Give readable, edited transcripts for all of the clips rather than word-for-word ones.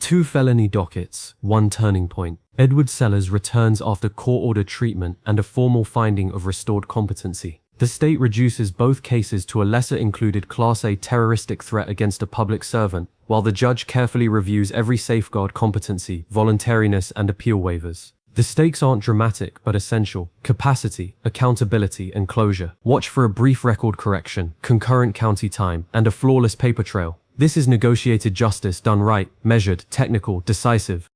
2 felony dockets, 1 turning point. Edward Sellers returns after court-ordered treatment and a formal finding of restored competency. The state reduces both cases to a lesser-included Class A terroristic threat against a public servant, while the judge carefully reviews every safeguard competency, voluntariness, and appeal waivers. The stakes aren't dramatic, but essential. Capacity, accountability, and closure. Watch for a brief record correction, concurrent county time, and a flawless paper trail. This is negotiated justice done right, measured, technical, decisive.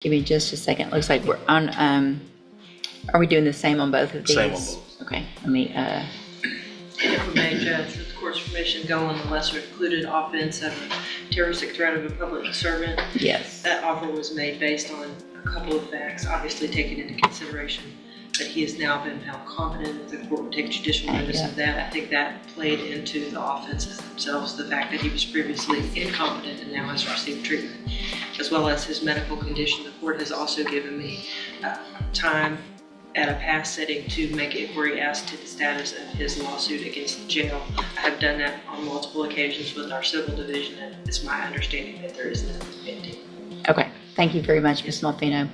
Give me just a second. Looks like we're on, are we doing the same on both of these? Same on both. Okay, let me, If we may, Judge, with the court's permission, go on the lesser included offense of a terroristic threat of a public servant. yes. That offer was made based on a couple of facts, obviously taken into consideration that he has now been found competent. The court would take judicial notice of that. I think that played into the offenses themselves, the fact that he was previously incompetent and now has received treatment, as well as his medical condition. The court has also given me time at a past setting to make inquiry as to the status of his lawsuit against the jail. I have done that on multiple occasions with our civil division, and it's my understanding that there is nothing pending. Okay, thank you very much, Ms. Malfino.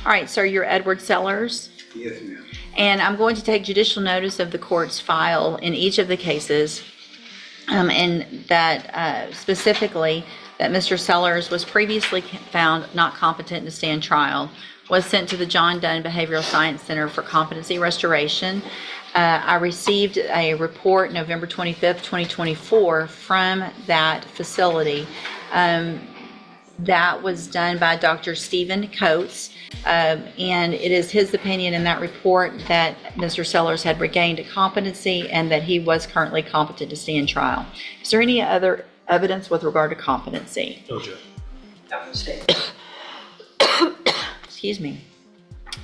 All right, sir, you're Edward Sellers. Yes, ma'am. And I'm going to take judicial notice of the court's file in each of the cases, and that specifically that Mr. Sellers was previously found not competent to stand trial, was sent to the John Dunn Behavioral Science Center for competency restoration. I received a report November 25th, 2024 from that facility. That was done by Dr. Stephen Coates, and it is his opinion in that report that Mr. Sellers had regained a competency and that he was currently competent to stand trial. Is there any other evidence with regard to competency? No, Judge. Not mistaken. Excuse me.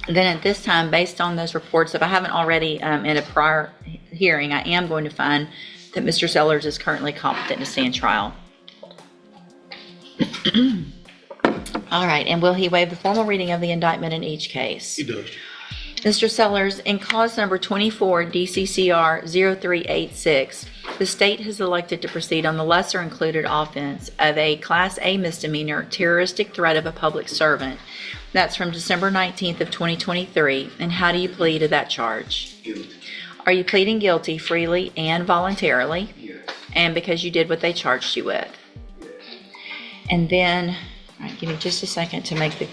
Then at this time, based on those reports, if I haven't already in a prior hearing, I am going to find that Mr. Sellers is currently competent to stand trial. All right, and will he waive the formal reading of the indictment in each case? He does. Mr. Sellers, in cause number 24 DCCR 0386, the state has elected to proceed on the lesser included offense of a Class A misdemeanor terroristic threat of a public servant. That's from December 19th of 2023. And how do you plead to that charge? Guilty. Are you pleading guilty freely and voluntarily? Yes. And because you did what they charged you with? Yes. And then, all right, give me just a second to make the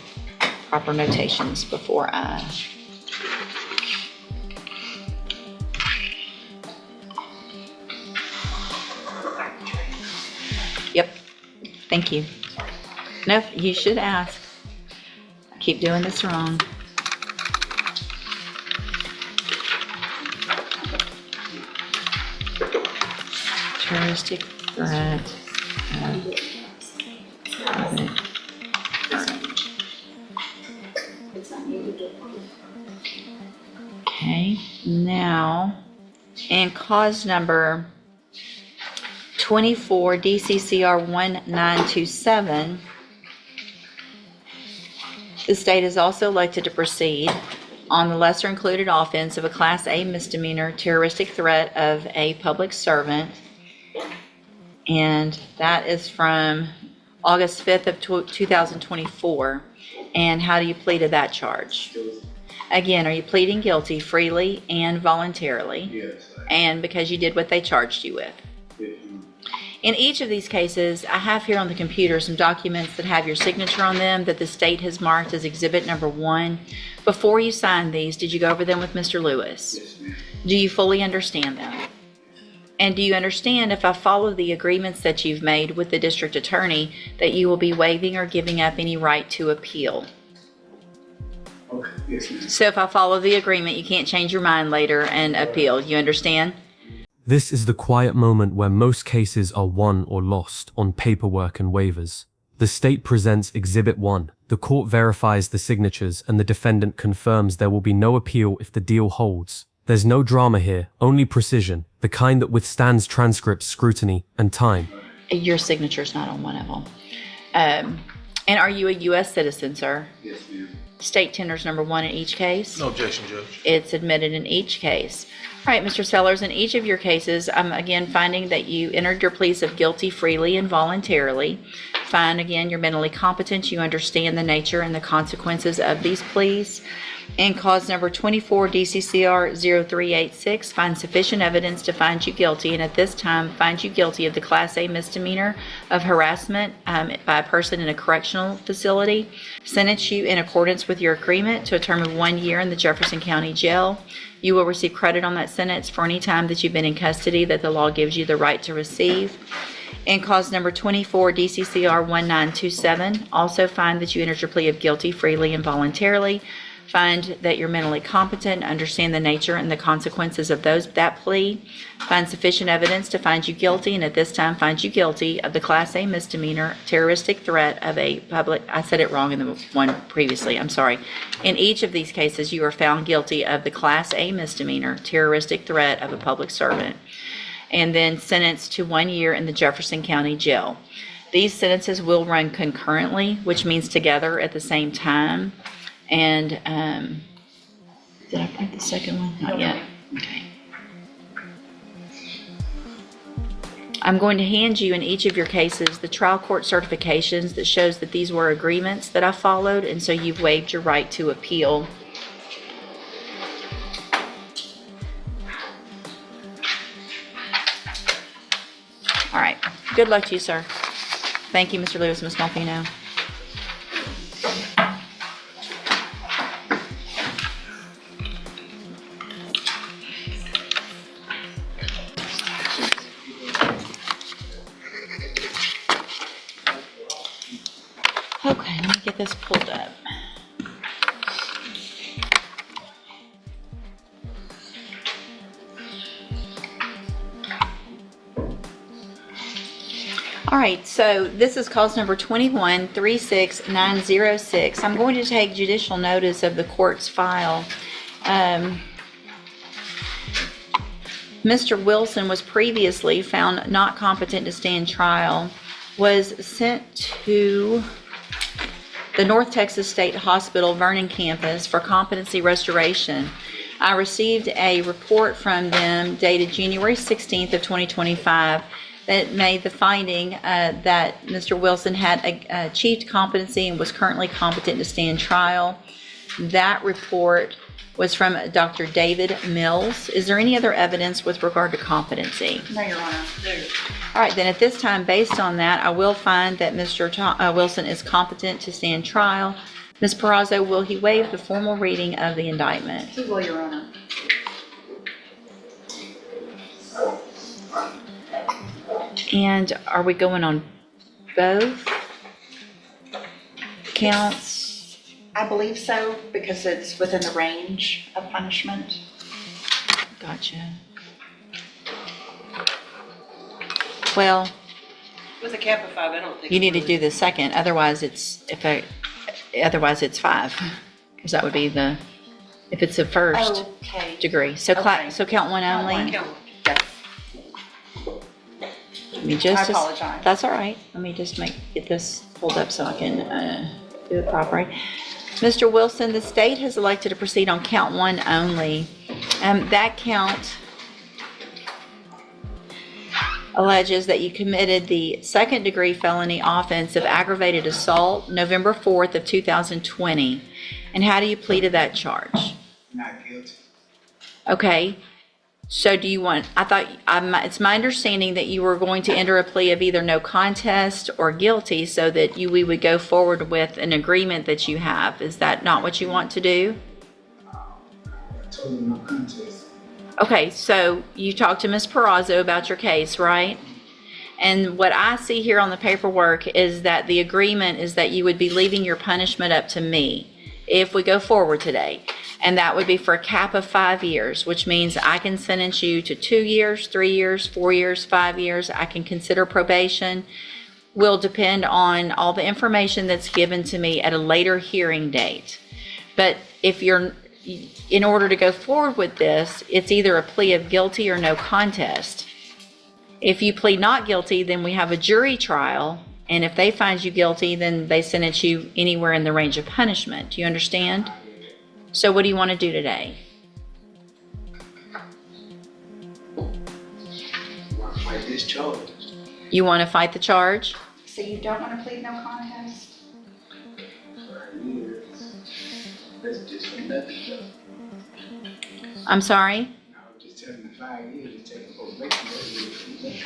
proper notations before I... Yep, thank you. No, you should ask. I keep doing this wrong. Terroristic threat of public servant. Okay, now, and cause number 24 DCCR 1927, the state is also elected to proceed on the lesser included offense of a Class A misdemeanor terroristic threat of a public servant. And that is from August 5th of 2024. And how do you plead to that charge? Guilty. Again, are you pleading guilty freely and voluntarily? Yes. And because you did what they charged you with? Yes. In each of these cases, I have here on the computer some documents that have your signature on them that the state has marked as exhibit number 1. Before you signed these, did you go over them with Mr. Lewis? Yes, ma'am. Do you fully understand them? And do you understand, if I follow the agreements that you've made with the district attorney, that you will be waiving or giving up any right to appeal? Okay. Yes, ma'am. So if I follow the agreement, you can't change your mind later and appeal. You understand? This is the quiet moment where most cases are won or lost on paperwork and waivers. The state presents Exhibit 1. The court verifies the signatures and the defendant confirms there will be no appeal if the deal holds. There's no drama here, only precision, the kind that withstands transcript scrutiny and time. Your signature's not on one of them. And are you a U.S. citizen, sir? Yes, ma'am. State tenders number 1 in each case. No objection, Judge. It's admitted in each case. All right, Mr. Sellers, in each of your cases, I'm again finding that you entered your pleas of guilty freely and voluntarily. Find again you're mentally competent, you understand the nature and the consequences of these pleas. And cause number 24, DCCR 0386, find sufficient evidence to find you guilty, and at this time find you guilty of the Class A misdemeanor of harassment by a person in a correctional facility. Sentence you in accordance with your agreement to a term of 1 year in the Jefferson County Jail. You will receive credit on that sentence for any time that you've been in custody that the law gives you the right to receive. And cause number 24, DCCR 1927, also find that you entered your plea of guilty freely and voluntarily. Find that you're mentally competent, understand the nature and the consequences of that plea. Find sufficient evidence to find you guilty, and at this time find you guilty of the Class A misdemeanor, terroristic threat of a public, I said it wrong in the one previously, I'm sorry. In each of these cases, you are found guilty of the Class A misdemeanor, terroristic threat of a public servant, and then sentenced to 1 year in the Jefferson County Jail. These sentences will run concurrently, which means together at the same time. And did I print the second one? Not yet. Okay. I'm going to hand you in each of your cases the trial court certifications that shows that these were agreements that I followed, and so you've waived your right to appeal. All right. Good luck to you, sir. Thank you, Mr. Lewis, Ms. Malfino. Okay, let me get this pulled up. All right, so this is cause number 21-36906. I'm going to take judicial notice of the court's file. Mr. Wilson was previously found not competent to stand trial, was sent to the North Texas State Hospital Vernon campus for competency restoration. I received a report from them dated January 16th of 2025 that made the finding that Mr. Wilson had achieved competency and was currently competent to stand trial. That report was from Dr. David Mills. Is there any other evidence with regard to competency? No, Your Honor. All right, then at this time, based on that, I will find that Mr. Wilson is competent to stand trial. Ms. Perazo, will he waive the formal reading of the indictment? He will, Your Honor. And are we going on both counts? I believe so, because it's within the range of punishment. Gotcha. Well, With a cap of 5, I don't think. you need to do the second, otherwise it's, otherwise it's 5. Because that would be the, if it's the first Okay. degree. So Okay. so count one Count only? one. Count. Yes. Let me just, I apologize. That's all right. Let me just get this pulled up so I can do it properly. Mr. Wilson, the state has elected to proceed on count one only. That count alleges that you committed the second-degree felony offense of aggravated assault November 4th of 2020. And how do you plead to that charge? Not guilty. Okay. So do you want, it's my understanding that you were going to enter a plea of either no contest or guilty so that we would go forward with an agreement that you have. Is that not what you want to do? I told him no contest. Okay, so you talked to Ms. Perazo about your case, right? And what I see here on the paperwork is that the agreement is that you would be leaving your punishment up to me if we go forward today. And that would be for a cap of 5 years, which means I can sentence you to 2 years, 3 years, 4 years, 5 years. I can consider probation. Will depend on all the information that's given to me at a later hearing date. But if in order to go forward with this, it's either a plea of guilty or no contest. If you plead not guilty, then we have a jury trial And if they find you guilty, then they sentence you anywhere in the range of punishment. Do you understand? So what do you want to do today? Want to fight this charge? You want to fight the charge? So you don't want to plead no contest? 5 years. That's just for nothing. I'm sorry? I was just telling the 5 years, it's taking probation.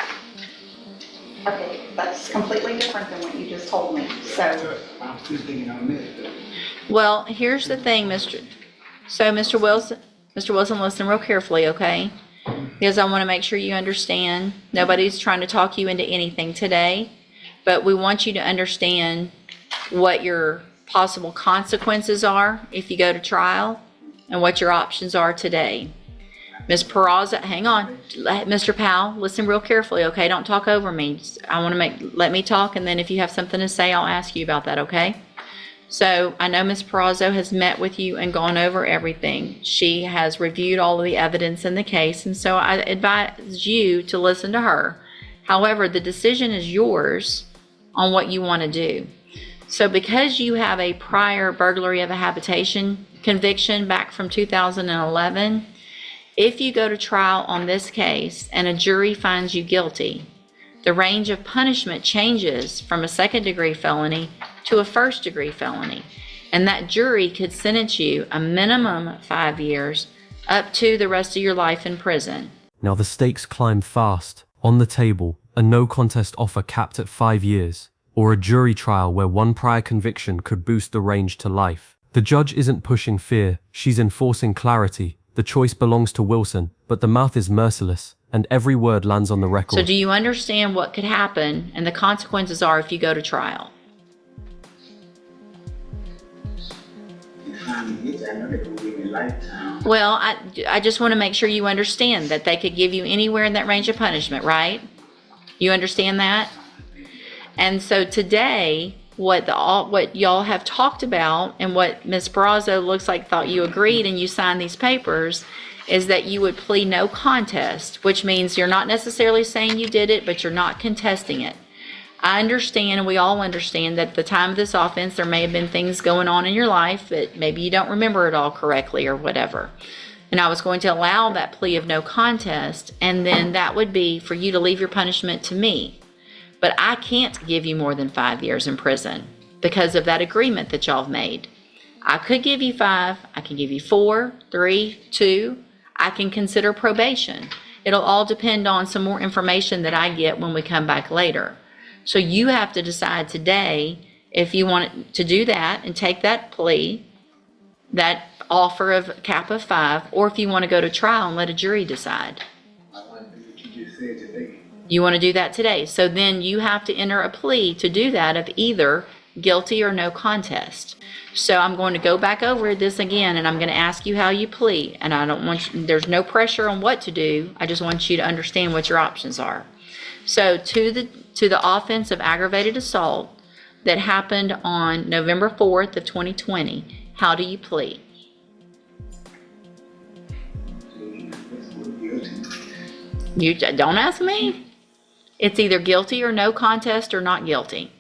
Okay, that's completely different than what you just told me, so. I'm still thinking on this, though. Well, here's the thing, Mr. Wilson, listen real carefully, okay? Because I want to make sure you understand. Nobody's trying to talk you into anything today, but we want you to understand what your possible consequences are if you go to trial and what your options are today. Ms. Peraza, hang on. Mr. Powell, listen real carefully, okay? Don't talk over me. Let me talk, and then if you have something to say, I'll ask you about that, okay? So I know Ms. Peraza has met with you and gone over everything. She has reviewed all of the evidence in the case, and so I advise you to listen to her. However, the decision is yours on what you want to do. So because you have a prior burglary of a habitation conviction back from 2011, if you go to trial on this case and a jury finds you guilty, the range of punishment changes from a second-degree felony to a first-degree felony, and that jury could sentence you a minimum 5 years up to the rest of your life in prison. Now the stakes climb fast. On the table, a no contest offer capped at 5 years, or a jury trial where one prior conviction could boost the range to life. The judge isn't pushing fear, she's enforcing clarity. The choice belongs to Wilson, but the mouth is merciless, and every word lands on the record. So do you understand what could happen and the consequences are if you go to trial? In 5 years, I know they're going to give me lifetime. Well, I just want to make sure you understand that they could give you anywhere in that range of punishment, right? You understand that? And so today, what y'all have talked about and what Ms. Barrazo looks like thought you agreed and you signed these papers is that you would plead no contest, which means you're not necessarily saying you did it, but you're not contesting it. I understand, and we all understand, that at the time of this offense, there may have been things going on in your life that maybe you don't remember it all correctly or whatever. And I was going to allow that plea of no contest, and then that would be for you to leave your punishment to me. But I can't give you more than 5 years in prison because of that agreement that y'all have made. I could give you 5, I can give you 4, 3, 2, I can consider probation. It'll all depend on some more information that I get when we come back later. So you have to decide today if you want to do that and take that plea, that offer of cap of 5, or if you want to go to trial and let a jury decide. I want to do what you just said today. You want to do that today. So then you have to enter a plea to do that of either guilty or no contest. So I'm going to go back over this again, and I'm going to ask you how you plead. And I don't want you, there's no pressure on what to do. I just want you to understand what your options are. So to the offense of aggravated assault that happened on November 4th of 2020, how do you plead? You don't ask me. It's either guilty or no contest or not guilty.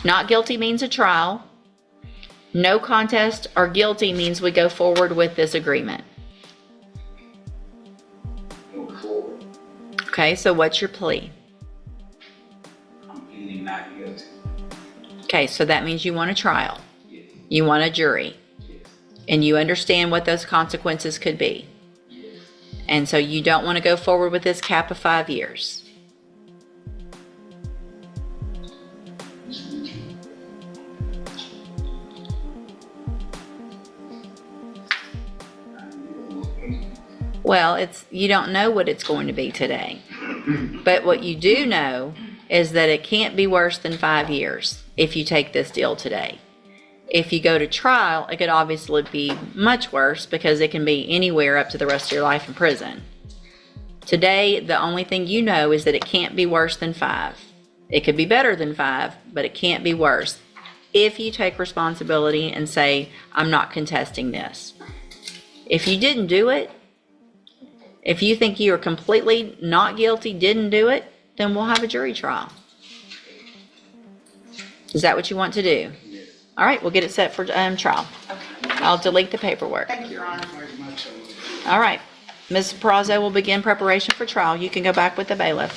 Not guilty means a trial. No contest or guilty means we go forward with this agreement. Move forward. Okay, so what's your plea? I'm pleading not guilty. Okay, so that means you want a trial. Yes. You want a jury. Yes. And you understand what those consequences could be. Yes. And so you don't want to go forward with this cap of 5 years. Well, you don't know what it's going to be today. But what you do know is that it can't be worse than 5 years if you take this deal today. If you go to trial, it could obviously be much worse because it can be anywhere up to the rest of your life in prison. Today, the only thing you know is that it can't be worse than 5. It could be better than 5, but it can't be worse if you take responsibility and say, I'm not contesting this. If you didn't do it, if you think you are completely not guilty, didn't do it, then we'll have a jury trial. Is that what you want to do? Yes. All right, we'll get it set for trial. I'll delete the paperwork. Thank you, Your Honor. Very much. All right. Ms. Peraza will begin preparation for trial. You can go back with the bailiff.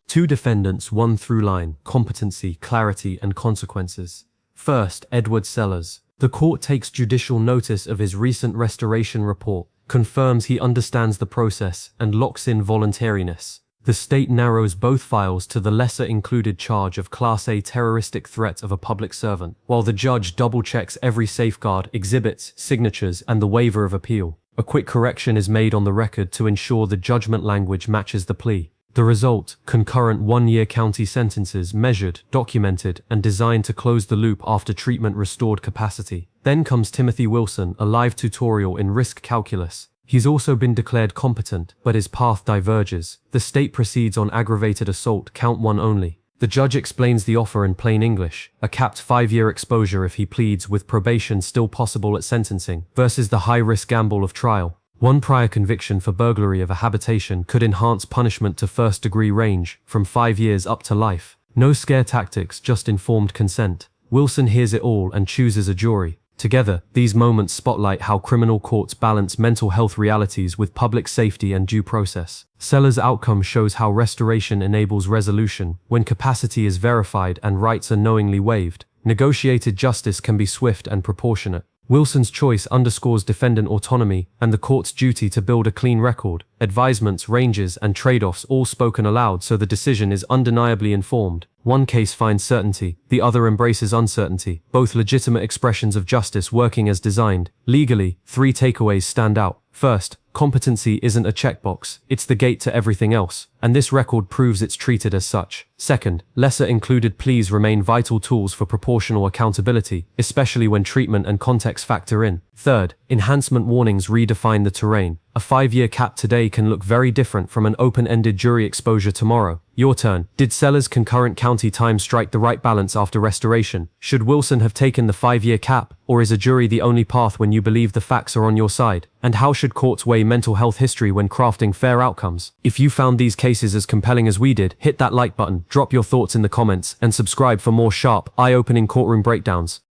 Two defendants, one through line, competency, clarity, and consequences. First, Edward Sellers. The court takes judicial notice of his recent restoration report, confirms he understands the process, and locks in voluntariness. The state narrows both files to the lesser included charge of Class A terroristic threat of a public servant, while the judge double-checks every safeguard, exhibits, signatures, and the waiver of appeal. A quick correction is made on the record to ensure the judgment language matches the plea. The result, concurrent 1-year county sentences measured, documented, and designed to close the loop after treatment restored capacity. Then comes Timothy Wilson, a live tutorial in risk calculus. He's also been declared competent, but his path diverges. The state proceeds on aggravated assault, count 1 only. The judge explains the offer in plain English, a capped 5-year exposure if he pleads with probation still possible at sentencing, versus the high-risk gamble of trial. One prior conviction for burglary of a habitation could enhance punishment to first-degree range, from 5 years up to life. No scare tactics, just informed consent. Wilson hears it all and chooses a jury. Together, these moments spotlight how criminal courts balance mental health realities with public safety and due process. Sellers' outcome shows how restoration enables resolution when capacity is verified and rights are knowingly waived. Negotiated justice can be swift and proportionate. Wilson's choice underscores defendant autonomy and the court's duty to build a clean record. Advisements, ranges, and trade-offs all spoken aloud so the decision is undeniably informed. One case finds certainty, the other embraces uncertainty, both legitimate expressions of justice working as designed. Legally, 3 takeaways stand out. First, competency isn't a checkbox, it's the gate to everything else, and this record proves it's treated as such. Second, lesser included pleas remain vital tools for proportional accountability, especially when treatment and context factor in. Third, enhancement warnings redefine the terrain. A 5-year cap today can look very different from an open-ended jury exposure tomorrow. Your turn. Did Sellers' concurrent county time strike the right balance after restoration? Should Wilson have taken the 5-year cap, or is a jury the only path when you believe the facts are on your side? And how should courts weigh mental health history when crafting fair outcomes? If you found these cases as compelling as we did, hit that like button, drop your thoughts in the comments, and subscribe for more sharp, eye-opening courtroom breakdowns.